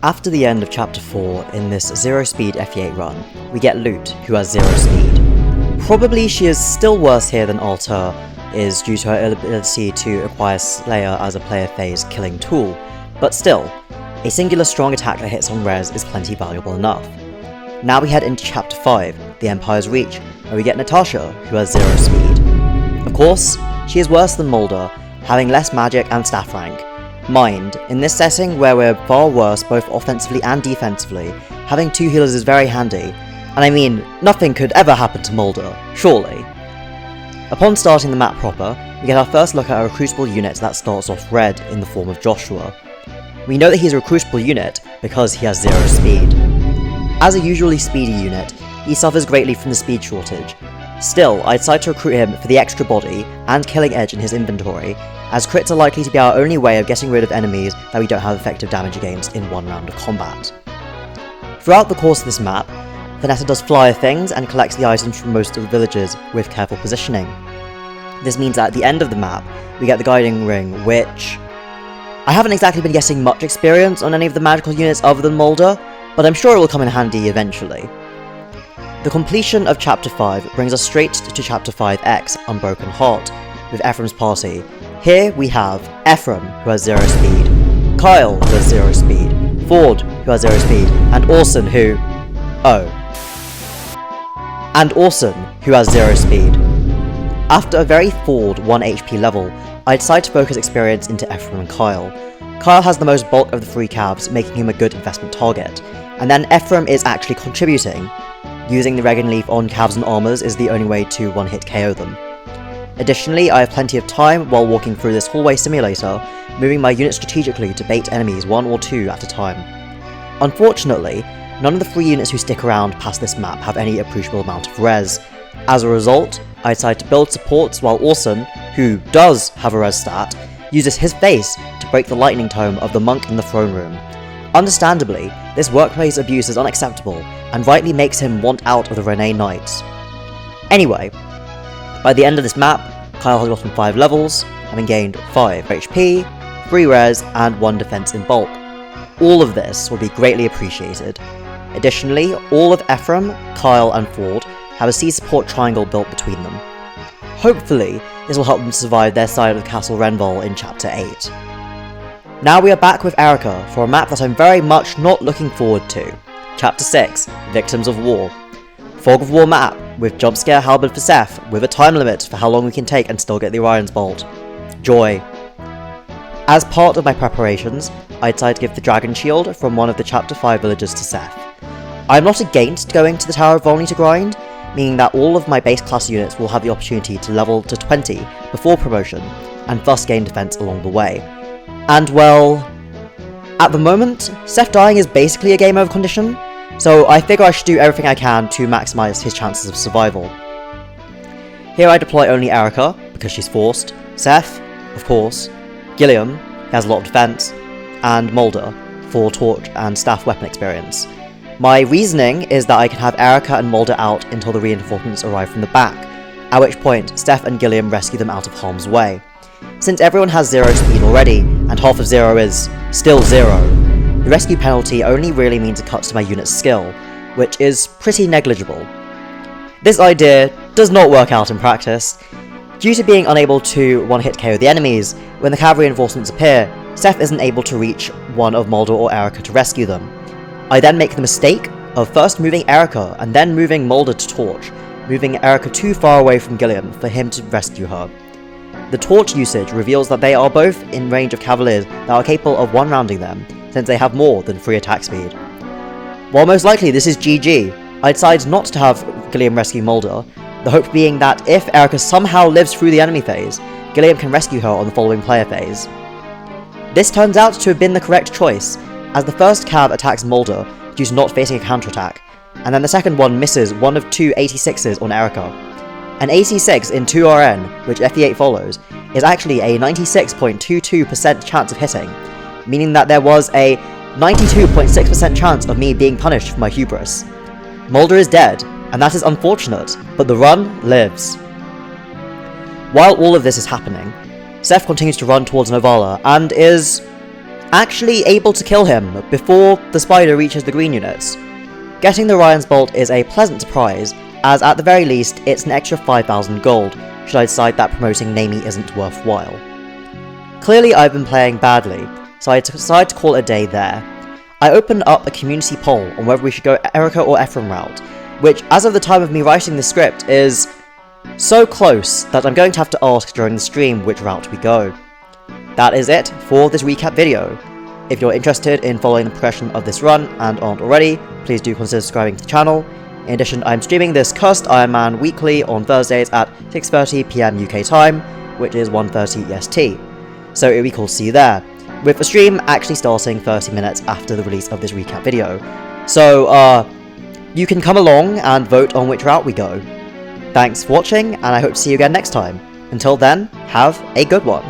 After the end of Chapter 4 in this Spd FE8 run, we get Lute, who has 0 speed. Probably she is still worse here than Alter is due to her inability to acquire Slayer as a player phase killing tool, but still, a singular strong attack that hits on res is plenty valuable enough. Now we head into Chapter 5, the Empire's Reach, where we get Natasha, who has 0 speed. Of course, she is worse than Mulder, having less magic and staff rank. Mind, in this setting where we're far worse both offensively and defensively, having 2 healers is very handy, and I mean, nothing could ever happen to Mulder, surely. Upon starting the map proper, we get our first look at a recruitable unit that starts off red in the form of Joshua. We know that he's a recruitable unit because he has 0 speed. As a usually speedy unit, he suffers greatly from the speed shortage. Still, I decide to recruit him for the extra body and killing edge in his inventory, as crits are likely to be our only way of getting rid of enemies that we don't have effective damage against in one round of combat. Throughout the course of this map, Vanessa does flyer things and collects the items from most of the villages with careful positioning. This means that at the end of the map, we get the guiding ring, which... I haven't exactly been getting much experience on any of the magical units other than Mulder, but I'm sure it will come in handy eventually. The completion of Chapter 5 brings us straight to Chapter 5X, Unbroken Heart, with Ephraim's party. Here we have Ephraim, who has 0 speed, Kyle, who has 0 speed, Ford, who has 0 speed, and Orson, who... And Orson, who has 0 speed. After a very Ford 1 HP level, I decide to focus experience into Ephraim and Kyle. Kyle has the most bulk of the 3 calves, making him a good investment target, and then Ephraim is actually contributing. Using the Regan Leaf on calves and armors is the only way to one-hit KO them. Additionally, I have plenty of time while walking through this hallway simulator, moving my unit strategically to bait enemies 1 or 2 at a time. Unfortunately, none of the 3 units who stick around past this map have any appreciable amount of res. As a result, I decide to build supports while Orson, who does have a res stat, uses his face to break the lightning tome of the monk in the throne room. Understandably, this workplace abuse is unacceptable, and rightly makes him want out of the Renee Knights. Anyway, by the end of this map, Kyle has gotten 5 levels, having gained 5 HP, 3 res, and 1 defense in bulk. All of this will be greatly appreciated. Additionally, all of Ephraim, Kyle, and Ford have a C support triangle built between them. Hopefully, this will help them survive their side of Castle Renval in Chapter 8. Now we are back with Erica for a map that I'm very much not looking forward to. Chapter 6, Victims of War. Fog of War map, with jumpscare Halberd for Seth, with a time limit for how long we can take and still get the Orion's Bolt. Joy. As part of my preparations, I decided to give the Dragon Shield from one of the Chapter 5 villages to Seth. I am not against going to the Tower of Volney to grind, meaning that all of my base class units will have the opportunity to level to 20 before promotion, and thus gain defense along the way. And well, at the moment, Seth dying is basically a game over condition, so I figure I should do everything I can to maximise his chances of survival. Here I deploy only Erica, because she's forced, Seth, of course, Gilliam, he has a lot of defense, and Mulder, for torch and staff weapon experience. My reasoning is that I can have Erica and Mulder out until the reinforcements arrive from the back, at which point Steph and Gilliam rescue them out of harm's way. Since everyone has 0 speed already, and half of 0 is still 0, the rescue penalty only really means a cut to my unit's skill, which is pretty negligible. This idea does not work out in practice. Due to being unable to one-hit KO the enemies, when the cavalry reinforcements appear, Seth isn't able to reach one of Mulder or Erica to rescue them. I then make the mistake of first moving Erica and then moving Mulder to torch, moving Erica too far away from Gilliam for him to rescue her. The torch usage reveals that they are both in range of cavaliers that are capable of one-rounding them, since they have more than 3 attack speed. While most likely this is GG, I decide not to have Gilliam rescue Mulder, the hope being that if Erica somehow lives through the enemy phase, Gilliam can rescue her on the following player phase. This turns out to have been the correct choice, as the first cav attacks Mulder due to not facing a counterattack, and then the second one misses one of 2 86s on Erica. An 86 in 2RN, which FE8 follows, is actually a 96.22% chance of hitting, meaning that there was a 92.6% chance of me being punished for my hubris. Mulder is dead, and that is unfortunate, but the run lives. While all of this is happening, Seth continues to run towards Novala, and is actually able to kill him before the spider reaches the green units. Getting the Orion's Bolt is a pleasant surprise, as at the very least it's an extra 5,000 gold, should I decide that promoting Namie isn't worthwhile. Clearly I've been playing badly, so I decided to call it a day there. I opened up a community poll on whether we should go Erica or Ephraim route, which as of the time of me writing this script is so close that I'm going to have to ask during the stream which route we go. That is it for this recap video. If you're interested in following the progression of this run and aren't already, please do consider subscribing to the channel. In addition, I'm streaming this Cursed Iron Man weekly on Thursdays at 6:30 PM UK time, which is 1:30 EST. So it would be cool to see you there, with the stream actually starting 30 minutes after the release of this recap video. So, you can come along and vote on which route we go. Thanks for watching, and I hope to see you again next time. Until then, have a good one.